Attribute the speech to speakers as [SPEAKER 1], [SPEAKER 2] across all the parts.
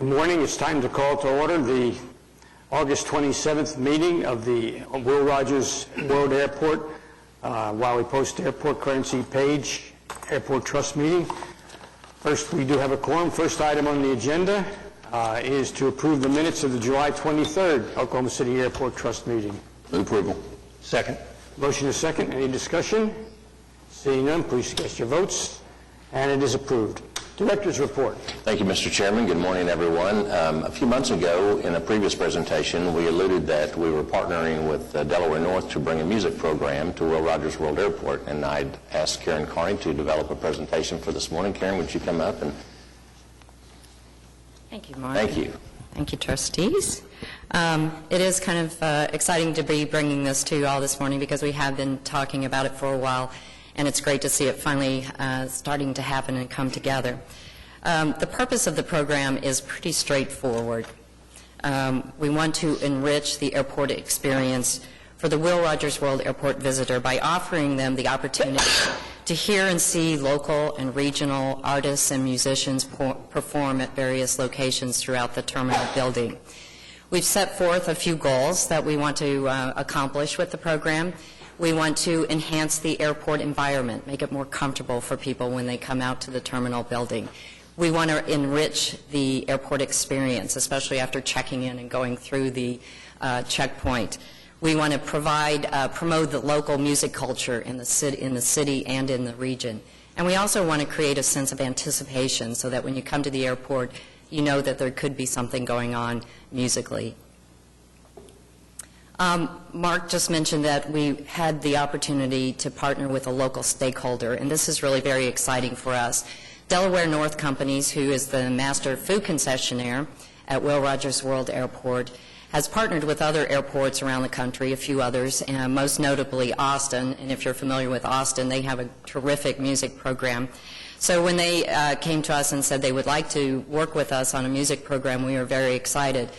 [SPEAKER 1] Good morning. It's time to call to order the August 27th meeting of the Will Rogers World Airport While we Post Airport Currency page Airport Trust meeting. First, we do have a quorum. First item on the agenda is to approve the minutes of the July 23rd Oklahoma City Airport Trust meeting.
[SPEAKER 2] Move approval.
[SPEAKER 1] Second. Motion is second. Any discussion? Seeing none, please cast your votes. And it is approved. Director's report.
[SPEAKER 2] Thank you, Mr. Chairman. Good morning, everyone. A few months ago, in a previous presentation, we alluded that we were partnering with Delaware North to bring a music program to Will Rogers World Airport, and I'd asked Karen Carney to develop a presentation for this morning. Karen, would you come up? And
[SPEAKER 3] Thank you, Mark.
[SPEAKER 2] Thank you.
[SPEAKER 3] Thank you, trustees. It is kind of exciting to be bringing this to you all this morning because we have been talking about it for a while, and it's great to see it finally starting to happen and come together. The purpose of the program is pretty straightforward. We want to enrich the airport experience for the Will Rogers World Airport visitor by offering them the opportunity to hear and see local and regional artists and musicians perform at various locations throughout the terminal building. We've set forth a few goals that we want to accomplish with the program. We want to enhance the airport environment, make it more comfortable for people when they come out to the terminal building. We want to enrich the airport experience, especially after checking in and going through the checkpoint. We want to promote the local music culture in the city and in the region. And we also want to create a sense of anticipation so that when you come to the airport, you know that there could be something going on musically. Mark just mentioned that we had the opportunity to partner with a local stakeholder, and this is really very exciting for us. Delaware North Companies, who is the master food concessionaire at Will Rogers World Airport, has partnered with other airports around the country, a few others, and most notably Austin. And if you're familiar with Austin, they have a terrific music program. So when they came to us and said they would like to work with us on a music program, we were very excited.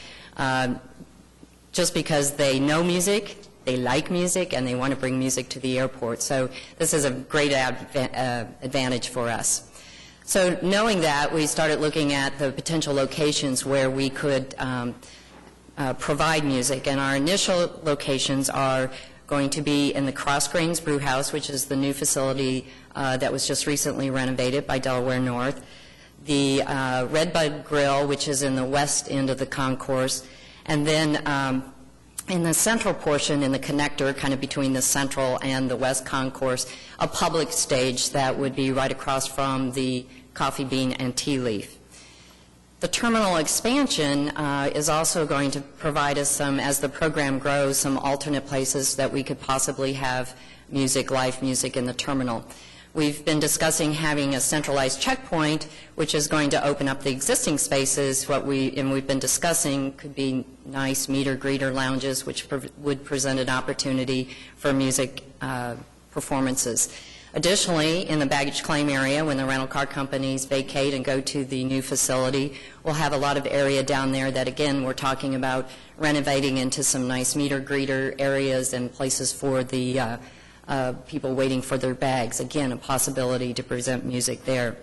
[SPEAKER 3] Just because they know music, they like music, and they want to bring music to the airport. So this is a great advantage for us. So knowing that, we started looking at the potential locations where we could provide music. And our initial locations are going to be in the Cross Grains Brew House, which is the new facility that was just recently renovated by Delaware North, the Redbud Grill, which is in the west end of the concourse, and then in the central portion, in the connector, kind of between the central and the west concourse, a public stage that would be right across from the Coffee Bean and Tea Leaf. The terminal expansion is also going to provide us some, as the program grows, some alternate places that we could possibly have music, live music in the terminal. We've been discussing having a centralized checkpoint, which is going to open up the existing spaces. We've been discussing could be nice meet-or-greeter lounges, which would present an opportunity for music performances. Additionally, in the baggage claim area, when the rental car companies vacate and go to the new facility, we'll have a lot of area down there that, again, we're talking about renovating into some nice meet-or-greeter areas and places for the people waiting for their bags. Again, a possibility to present music there.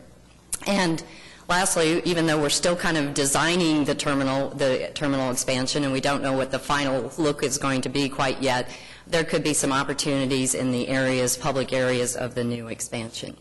[SPEAKER 3] And lastly, even though we're still kind of designing the terminal expansion, and we don't know what the final look is going to be quite yet, there could be some opportunities in the areas, public areas of the new expansion.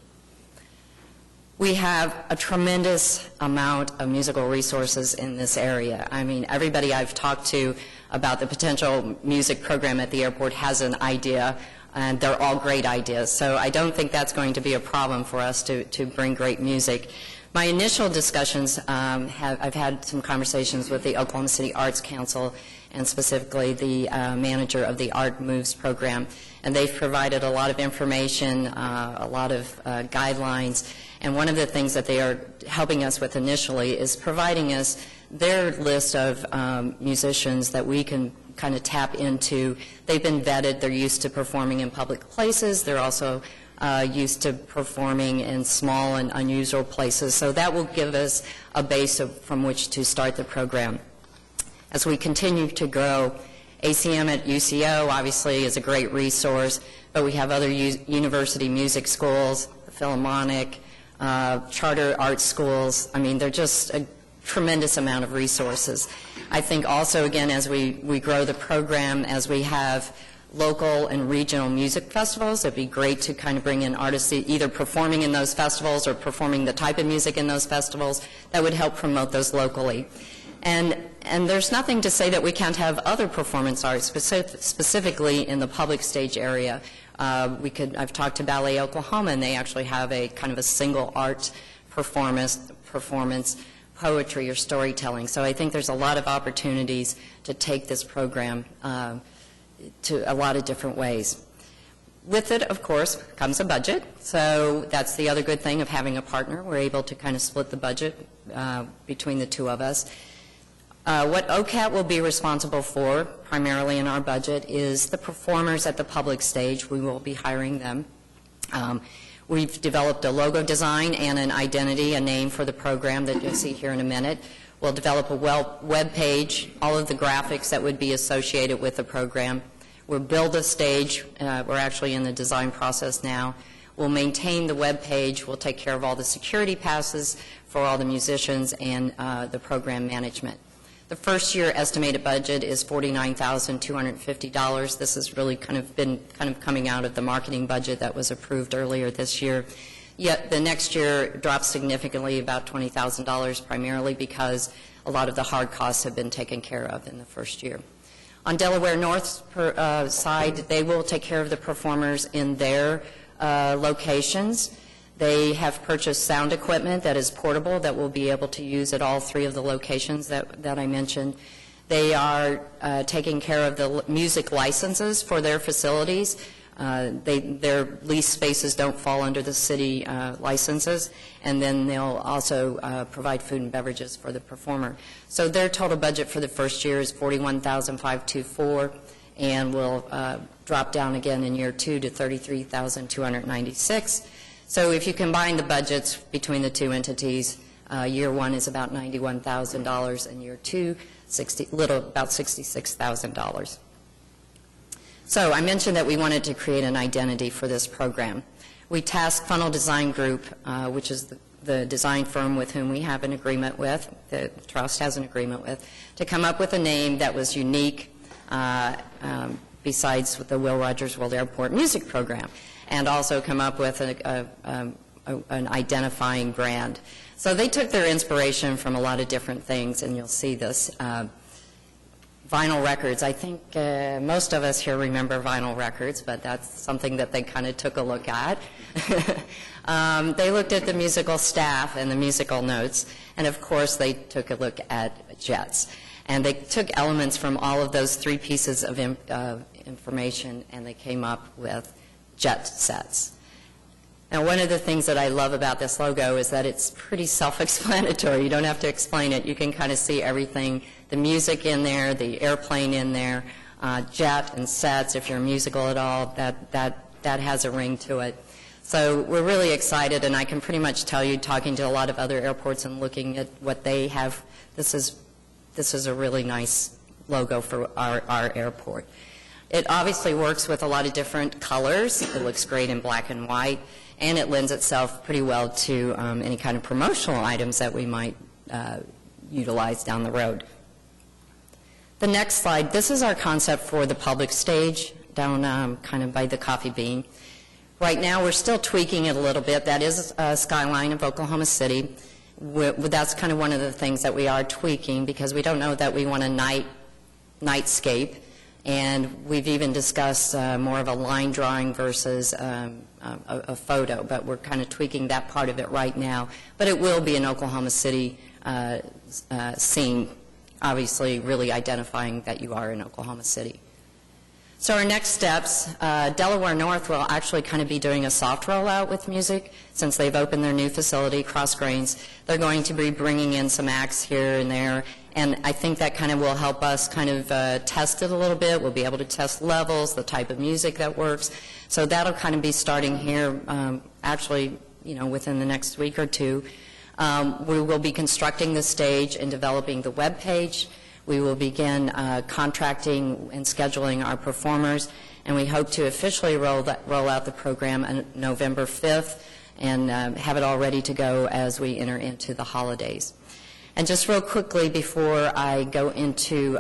[SPEAKER 3] We have a tremendous amount of musical resources in this area. I mean, everybody I've talked to about the potential music program at the airport has an idea, and they're all great ideas. So I don't think that's going to be a problem for us to bring great music. My initial discussions, I've had some conversations with the Oklahoma City Arts Council and specifically the manager of the Art Moves program. And they've provided a lot of information, a lot of guidelines. And one of the things that they are helping us with initially is providing us their list of musicians that we can kind of tap into. They've been vetted. They're used to performing in public places. They're also used to performing in small and unusual places. So that will give us a base from which to start the program. As we continue to grow, ACM at UCO obviously is a great resource, but we have other university music schools, the Philharmonic, charter art schools. I mean, they're just tremendous amount of resources. I think also, again, as we grow the program, as we have local and regional music festivals, it'd be great to kind of bring in artists either performing in those festivals or performing the type of music in those festivals that would help promote those locally. And there's nothing to say that we can't have other performance arts, specifically in the public stage area. I've talked to Ballet Oklahoma, and they actually have a kind of a single art performance, poetry or storytelling. So I think there's a lot of opportunities to take this program to a lot of different ways. With it, of course, comes a budget. So that's the other good thing of having a partner. We're able to kind of split the budget between the two of us. What OCAT will be responsible for, primarily in our budget, is the performers at the public stage. We will be hiring them. We've developed a logo design and an identity, a name for the program that you'll see here in a minute. We'll develop a web page, all of the graphics that would be associated with the program. We'll build a stage. We're actually in the design process now. We'll maintain the web page. We'll take care of all the security passes for all the musicians and the program management. The first year estimated budget is $49,250. This has really been coming out of the marketing budget that was approved earlier this year. Yet the next year drops significantly, about $20,000, primarily because a lot of the hard costs have been taken care of in the first year. On Delaware North's side, they will take care of the performers in their locations. They have purchased sound equipment that is portable that we'll be able to use at all three of the locations that I mentioned. They are taking care of the music licenses for their facilities. Their lease spaces don't fall under the city licenses, and then they'll also provide food and beverages for the performer. So their total budget for the first year is $41,524, and will drop down again in year two to $33,296. So if you combine the budgets between the two entities, year one is about $91,000, and year two, about $66,000. So I mentioned that we wanted to create an identity for this program. We tasked Funnel Design Group, which is the design firm with whom we have an agreement with, the Trust has an agreement with, to come up with a name that was unique besides the Will Rogers World Airport music program, and also come up with an identifying brand. So they took their inspiration from a lot of different things, and you'll see this. Vinyl records. I think most of us here remember vinyl records, but that's something that they kind of took a look at. They looked at the musical staff and the musical notes, and of course they took a look at jets. And they took elements from all of those three pieces of information, and they came up with jet sets. Now, one of the things that I love about this logo is that it's pretty self-explanatory. You don't have to explain it. You can kind of see everything, the music in there, the airplane in there, jet and sets, if you're musical at all, that has a ring to it. So we're really excited, and I can pretty much tell you, talking to a lot of other airports and looking at what they have, this is a really nice logo for our airport. It obviously works with a lot of different colors. It looks great in black and white, and it lends itself pretty well to any kind of promotional items that we might utilize down the road. The next slide, this is our concept for the public stage down kind of by the Coffee Bean. Right now we're still tweaking it a little bit. That is a skyline of Oklahoma City. That's kind of one of the things that we are tweaking, because we don't know that we want a nightscape. And we've even discussed more of a line drawing versus a photo, but we're kind of tweaking that part of it right now. But it will be an Oklahoma City scene, obviously really identifying that you are in Oklahoma City. So our next steps, Delaware North will actually kind of be doing a soft rollout with music since they've opened their new facility, Cross Grains. They're going to be bringing in some acts here and there, and I think that kind of will help us kind of test it a little bit. We'll be able to test levels, the type of music that works. So that'll kind of be starting here actually, within the next week or two. We will be constructing the stage and developing the web page. We will begin contracting and scheduling our performers, and we hope to officially roll out the program on November 5th and have it all ready to go as we enter into the holidays. And just real quickly before I go into,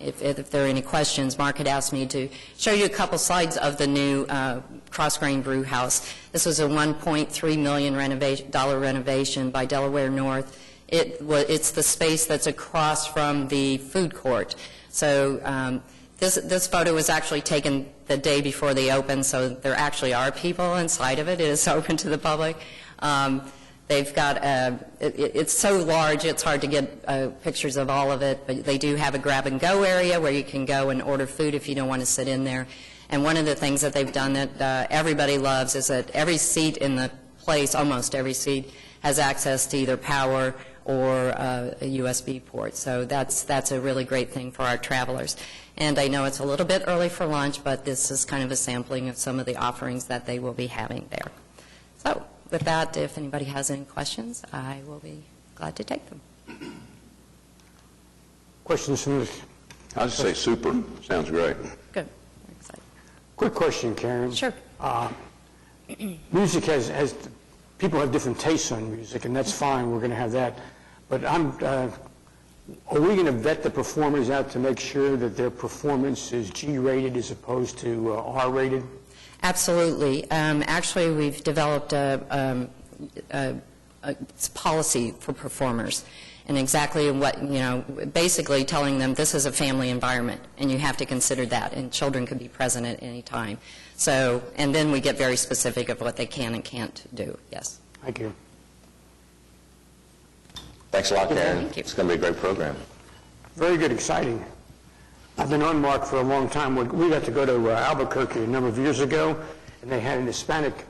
[SPEAKER 3] if there are any questions, Mark had asked me to show you a couple slides of the new cross-grain brew house. This was a $1.3 million renovation by Delaware North. It's the space that's across from the food court. So this photo was actually taken the day before they opened, so there actually are people inside of it. It is open to the public. They've got, it's so large it's hard to get pictures of all of it, but they do have a grab-and-go area where you can go and order food if you don't want to sit in there. And one of the things that they've done that everybody loves is that every seat in the place, almost every seat, has access to either power or a USB port. So that's a really great thing for our travelers. And I know it's a little bit early for lunch, but this is kind of a sampling of some of the offerings that they will be having there. So with that, if anybody has any questions, I will be glad to take them.
[SPEAKER 1] Questions from the...
[SPEAKER 4] I'll just say super. Sounds great.
[SPEAKER 3] Good. Very excited.
[SPEAKER 1] Quick question, Karen.
[SPEAKER 3] Sure.
[SPEAKER 1] Music has people have different tastes on music, and that's fine. We're going to have that. But are we going to vet the performers out to make sure that their performance is G-rated as opposed to R-rated?
[SPEAKER 3] Absolutely. Actually, we've developed a policy for performers, and exactly what, basically telling them this is a family environment, and you have to consider that, and children can be present at any time. So, and then we get very specific of what they can and can't do. Yes.
[SPEAKER 1] Thank you.
[SPEAKER 2] Thanks a lot, Karen.
[SPEAKER 3] Thank you.
[SPEAKER 2] It's going to be a great program.
[SPEAKER 1] Very good, exciting. I've been on Mark for a long time. We got to go to Albuquerque a number of years ago, and they had an Hispanic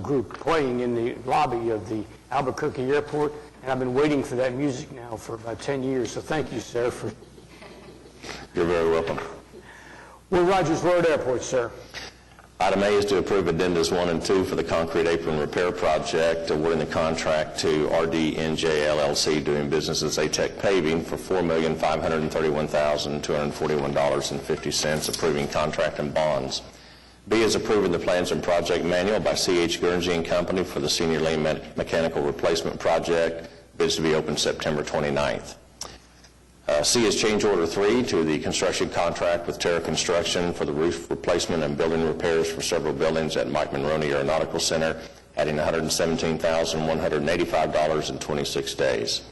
[SPEAKER 1] group playing in the lobby of the Albuquerque Airport, and I've been waiting for that music now for about 10 years, so thank you, sir.
[SPEAKER 2] You're very welcome.
[SPEAKER 1] Will Rogers Road Airport, sir.
[SPEAKER 2] Item A is to approve addendas 1 and 2 for the concrete apron repair project, awarding the contract to RDNJ LLC doing business as ATEC Paving for $4,531,241.50, approving contract and bonds. B is approving the plans and project manual by C.H. Guernsey and Company for the Senior Lane Mechanical Replacement Project, bids to be open September 29th. C is change order 3 to the construction contract with Terra Construction for the roof replacement and building repairs for several buildings at Mike Monroney Aeronautical Center, adding $117,185 in 26 days.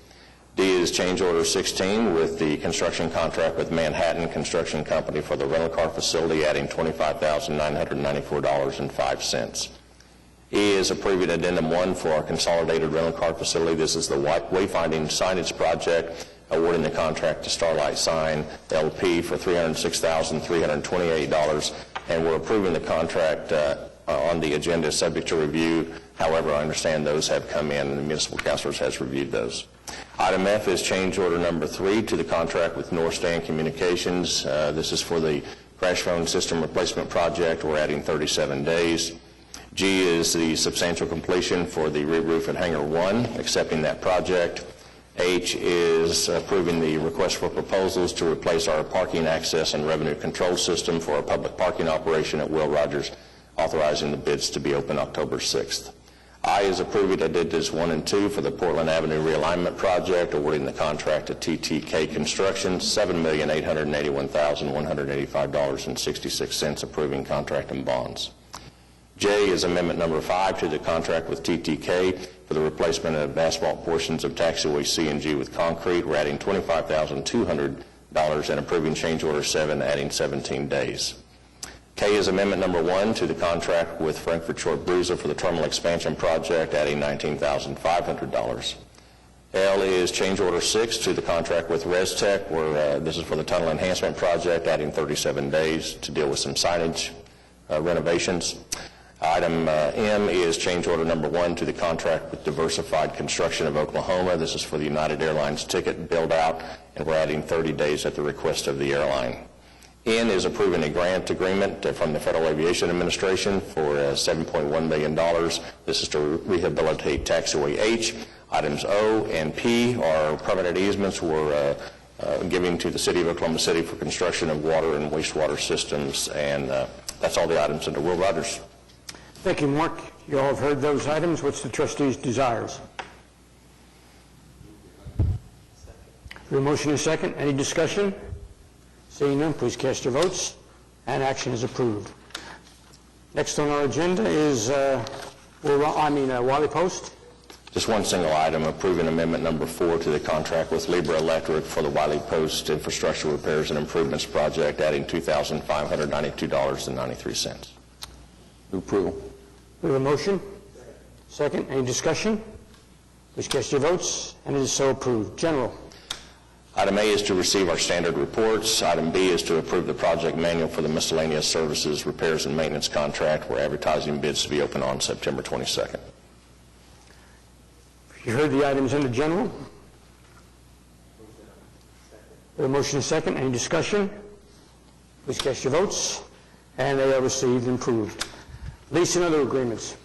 [SPEAKER 2] D is change order 16 with the construction contract with Manhattan Construction Company for the rental car facility, adding $25,994.05. E is approving addendum 1 for our consolidated rental car facility. This is the wayfinding signage project, awarding the contract to Starlight Sign LP for $306,328, and we're approving the contract on the agenda subject to review. However, I understand those have come in and the municipal councilors has reviewed those. Item F is change order number 3 to the contract with North Stand Communications. This is for the crash phone system replacement project. We're adding 37 days. G is the substantial completion for the re-roof at Hangar 1, accepting that project. H is approving the request for proposals to replace our parking access and revenue control system for our public parking operation at Will Rogers, authorizing the bids to be open October 6th. I is approving addendas 1 and 2 for the Portland Avenue realignment project, awarding the contract to TTK Construction, $7,881,185.66, approving contract and bonds. J is amendment number 5 to the contract with TTK for the replacement of asphalt portions of taxiway C and G with concrete. We're adding $25,200 and approving change order 7, adding 17 days. K is amendment number 1 to the contract with Frankfurt Short Bruiser for the terminal expansion project, adding $19,500. L is change order 6 to the contract with ResTech, where this is for the tunnel enhancement project, adding 37 days to deal with some signage renovations. Item M is change order number 1 to the contract with Diversified Construction of Oklahoma. This is for the United Airlines ticket build-out, and we're adding 30 days at the request of the airline. N is approving a grant agreement from the Federal Aviation Administration for $7.1 million. This is to rehabilitate taxiway H. Items O and P are permanent easements we're giving to the City of Oklahoma City for construction of water and wastewater systems, and that's all the items under Will Rogers.
[SPEAKER 1] Thank you, Mark. You all have heard those items. What's the trustees' desires? We have a motion and a second. Any discussion? Seeing none, please cast your votes. And action is approved. Next on our agenda is Wiley Post.
[SPEAKER 2] Just one single item, approving amendment number 4 to the contract with Libra Electric for the Wiley Post Infrastructure Repairs and Improvements Project, adding $2,592.93.
[SPEAKER 4] Move approval.
[SPEAKER 1] We have a motion. Second. Any discussion? Please cast your votes. And it is so approved. General.
[SPEAKER 2] Item A is to receive our standard reports. Item B is to approve the project manual for the miscellaneous services, repairs, and maintenance contract. We're advertising bids to be open on September 22nd.
[SPEAKER 1] You heard the items in the general. We have a motion and a second. Any discussion? Please cast your votes. And they are received and approved. Lease and other agreements.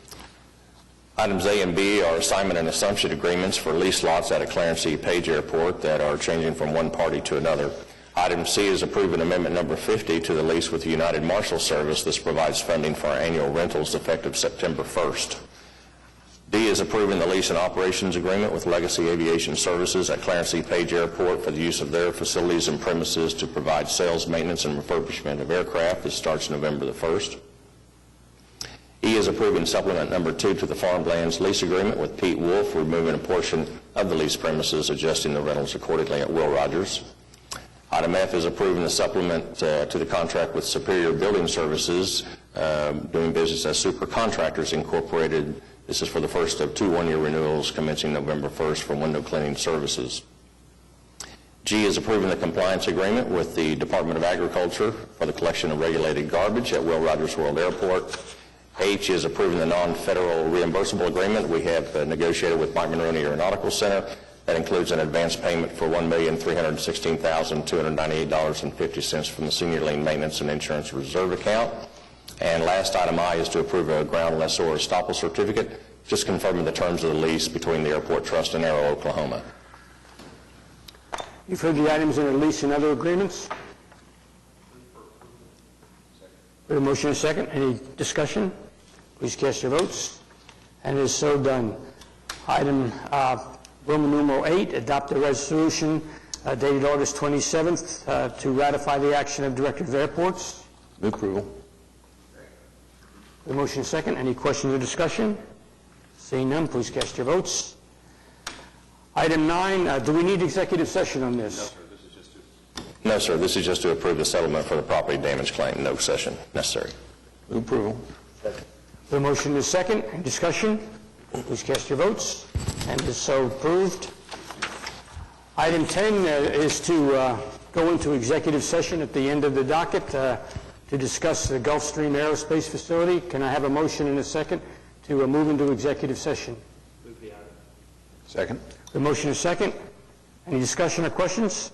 [SPEAKER 2] Items A and B are assignment and assumption agreements for lease lots at Clarence E. Page Airport that are changing from one party to another. Item C is approving amendment number 50 to the lease with the United Marshal Service. This provides funding for our annual rentals effective September 1st. D is approving the lease and operations agreement with Legacy Aviation Services at Clarence E. Page Airport for the use of their facilities and premises to provide sales, maintenance, and refurbishment of aircraft. This starts November the 1st. E is approving supplement number 2 to the farmlands lease agreement with Pete Wolf, removing a portion of the lease premises, adjusting the rentals accordingly at Will Rogers. Item F is approving the supplement to the contract with Superior Building Services, doing business as Super Contractors Incorporated. This is for the first of 2 one-year renewals commencing November 1st for window cleaning services. G is approving the compliance agreement with the Department of Agriculture for the collection of regulated garbage at Will Rogers World Airport. H is approving the non-federal reimbursable agreement we have negotiated with Mike Maroney Aeronautical Center. That includes an advance payment for $1,316,298.50 from the Senior Lien Maintenance and Insurance Reserve account. And last item I is to approve a ground lessor estoppel certificate, just confirming the terms of the lease between the Airport Trust and Aero, Oklahoma.
[SPEAKER 1] You've heard the items in the lease and other agreements. We have a motion and a second. Any discussion? Please cast your votes. And it is so done. Item Roman numeral 8, adopt a resolution dated August 27th to ratify the action of Director of Airports.
[SPEAKER 4] Move approval.
[SPEAKER 1] The motion second. Any questions or discussion? Seeing none, please cast your votes. Item 9, do we need executive session on this?
[SPEAKER 2] No, sir. This is just to approve the settlement for the property damage claim. No session necessary.
[SPEAKER 4] Move approval.
[SPEAKER 1] The motion is second. Any discussion? Please cast your votes. And is so approved. Item 10 is to go into executive session at the end of the docket to discuss the Gulfstream Aerospace Facility. Can I have a motion and a second to move into executive session?
[SPEAKER 4] Move the item. Second.
[SPEAKER 1] The motion is second. Any discussion or questions?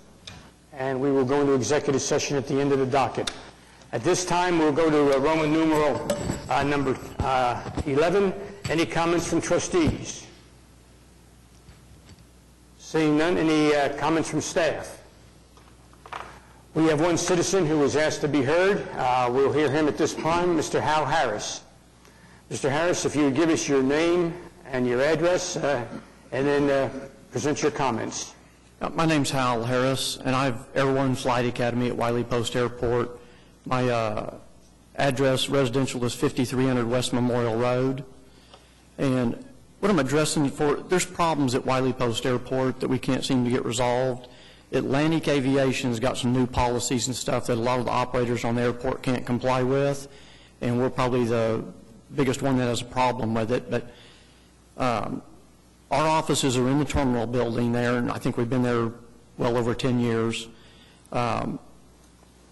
[SPEAKER 1] And we will go into executive session at the end of the docket. At this time, we'll go to Roman numeral number 11. Any comments from trustees? Seeing none, any comments from staff? We have one citizen who was asked to be heard. We'll hear him at this time, Mr. Hal Harris. Mr. Harris, if you would give us your name and your address, and then present your comments.
[SPEAKER 5] My name's Hal Harris, and I have Air One Flight Academy at Wiley Post Airport. My address, residential, is 5300 West Memorial Road. And what I'm addressing for, there's problems at Wiley Post Airport that we can't seem to get resolved. Atlantic Aviation's got some new policies and stuff that a lot of the operators on the airport can't comply with, and we're probably the biggest one that has a problem with it. But our offices are in the terminal building there, and I think we've been there well over 10 years.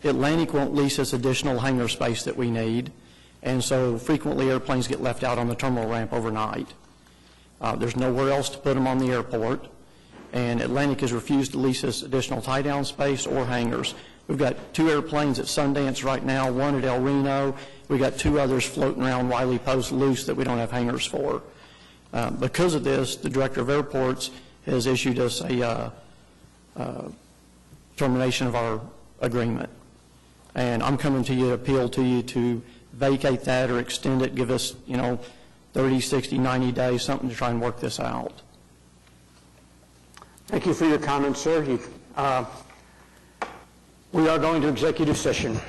[SPEAKER 5] Atlantic won't lease us additional hangar space that we need, and so frequently airplanes get left out on the terminal ramp overnight. There's nowhere else to put them on the airport, and Atlantic has refused to lease us additional tie-down space or hangars. We've got 2 airplanes at Sundance right now, 1 at El Reno. We've got 2 others floating around Wiley Post loose that we don't have hangars for. Because of this, the Director of Airports has issued us a termination of our agreement. And I'm coming to you to appeal to you to vacate that or extend it, give us, 30, 60, 90 days, something to try and work this out.
[SPEAKER 1] Thank you for your comments, sir. We are going to executive session.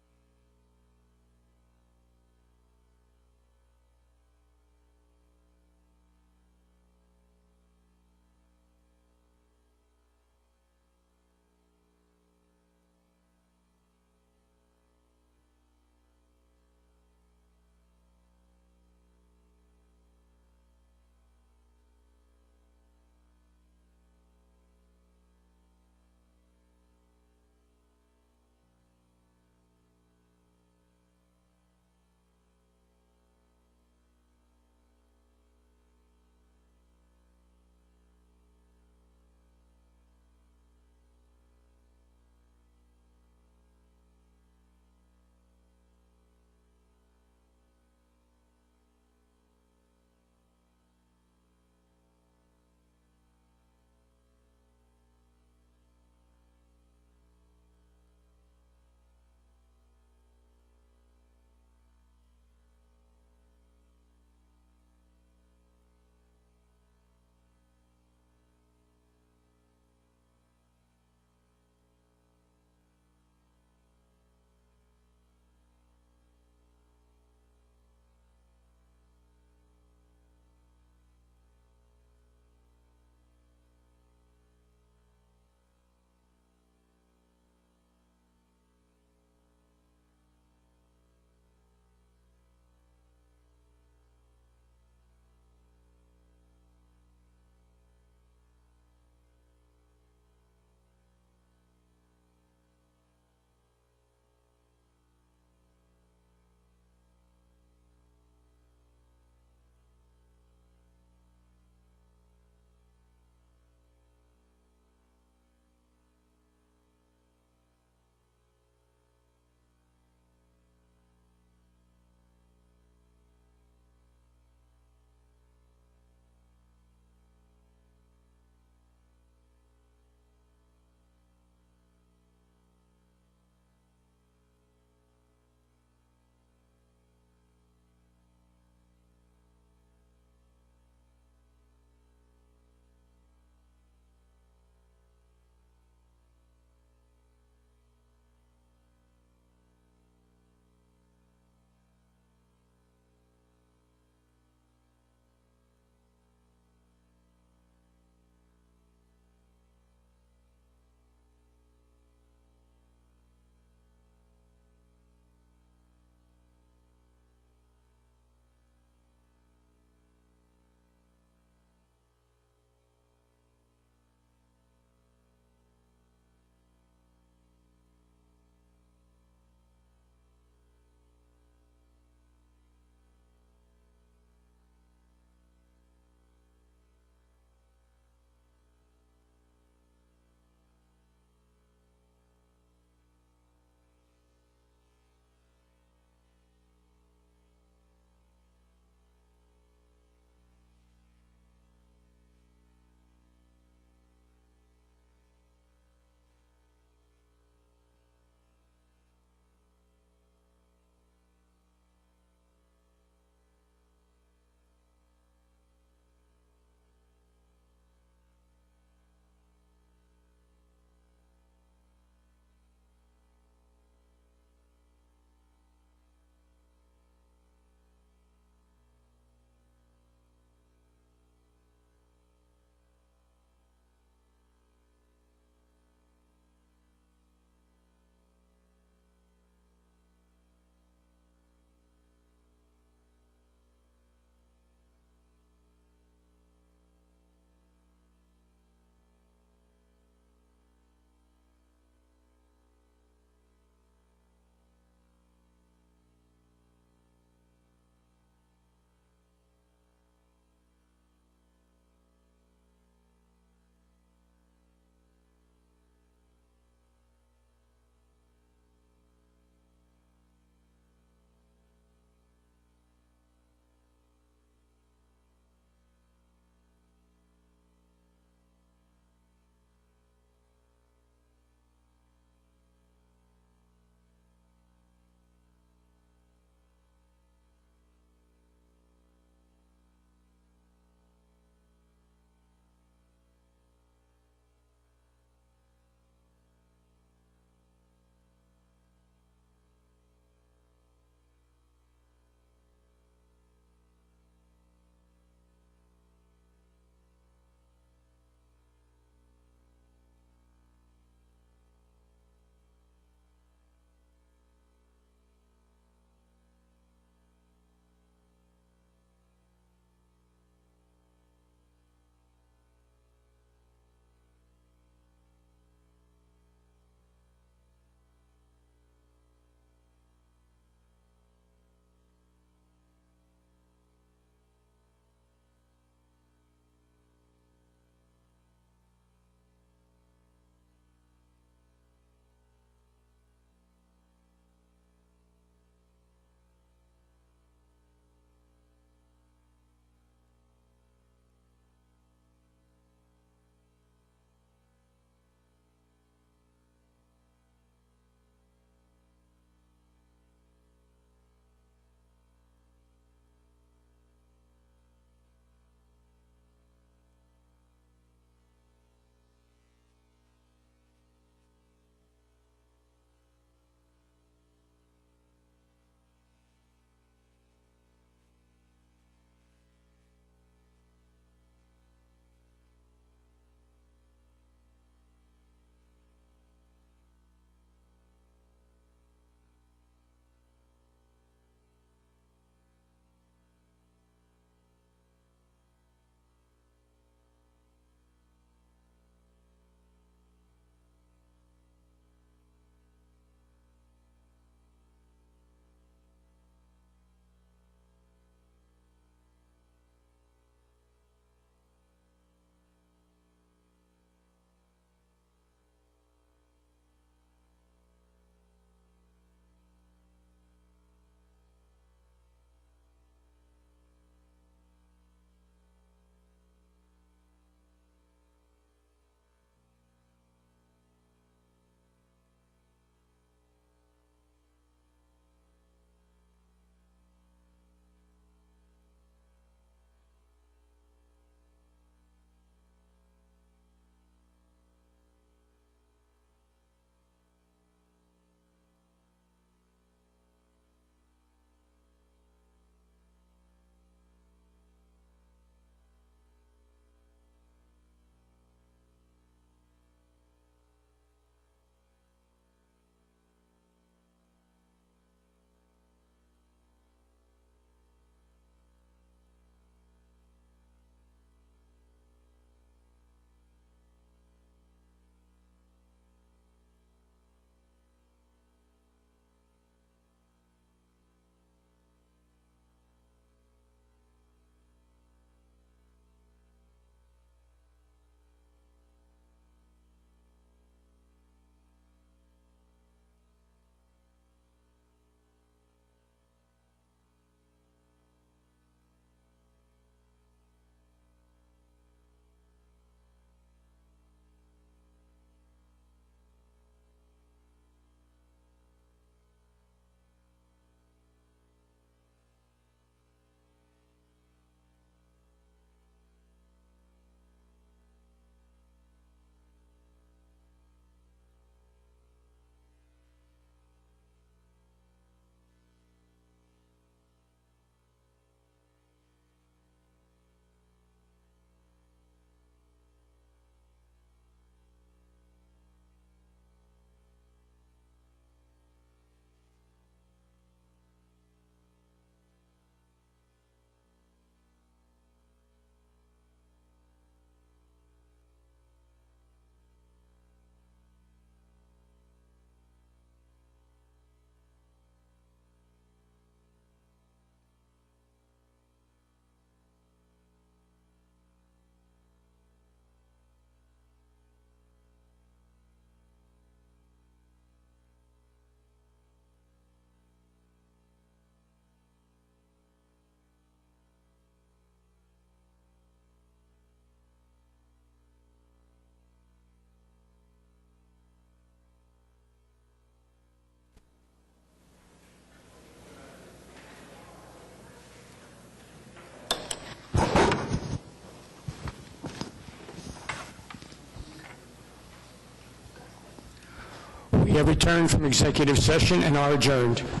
[SPEAKER 6] We have returned from executive session and are adjourned.